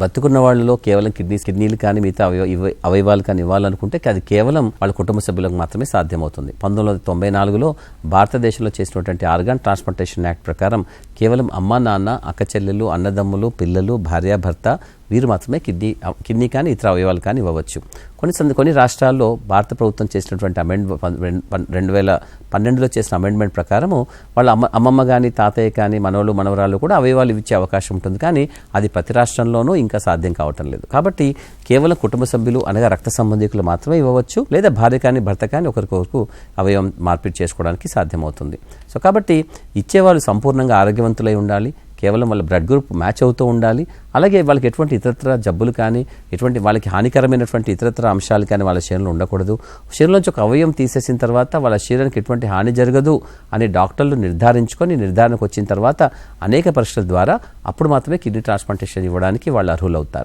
బతుకున్న వాళ్ళలో కేవలం కిడ్నీలు కానీ మిగతా అవయవాలు కానీ ఇవ్వాలనుకుంటే అది కేవలం వాళ్ళ కుటుంబ సభ్యులకు మాత్రమే సాధ్యమవుతుంది. 1994లో భారతదేశంలో చేసినటువంటి ఆర్గాన్ ట్రాన్స్ప్లాంటేషన్ యాక్ట్ ప్రకారం కేవలం అమ్మ, నాన్న, అక్క చెల్లెలు, అన్నదమ్ములు, పిల్లలు, భార్య, భర్త వీరు మాత్రమే కిడ్నీ కానీ ఇతర అవయవాలు కానీ ఇవ్వవచ్చు. కొన్ని రాష్ట్రాల్లో భారత ప్రభుత్వం చేసినటువంటి 2012లో చేసిన అమెండ్మెంట్ ప్రకారము వాళ్ళ అమ్మమ్మ కానీ, తాతయ్య కానీ, మనవలు, మనవరాలు కూడా అవయవాలు ఇచ్చే అవకాశం ఉంటుంది. కానీ అది ప్రతి రాష్ట్రంలోనూ ఇంకా సాధ్యం కావటం లేదు. కాబట్టి కేవలం కుటుంబ సభ్యులు అనగా రక్త సంబంధికులు మాత్రమే ఇవ్వవచ్చు, లేదా భార్య కానీ భర్త కానీ ఒకరికొకరు అవయవం మార్పిడి చేసుకోవడానికి సాధ్యమవుతుంది. సో కాబట్టి ఇచ్చేవాళ్ళు సంపూర్ణంగా ఆరోగ్యవంతులై ఉండాలి, కేవలం వాళ్ళ బ్లడ్ గ్రూప్ మ్యాచ్ అవుతూ ఉండాలి, అలాగే వాళ్ళకి ఎటువంటి ఇతరత్ర జబ్బులు కానీ ఎటువంటి వాళ్ళకి హానికరమైనటువంటి ఇతరత్ర అంశాలు కానీ వాళ్ళ శరీరంలో ఉండకూడదు. శరీరంలోంచి ఒక అవయవం తీసేసిన తర్వాత వాళ్ళ శరీరానికి ఎటువంటి హాని జరగదు అని డాక్టర్లు నిర్ధారణకు వచ్చిన తర్వాత అనేక పరీక్షల ద్వారా అప్పుడు మాత్రమే కిడ్నీ ట్రాన్స్ప్లాంటేషన్ ఇవ్వడానికి వాళ్ళు అర్హులవుతారు.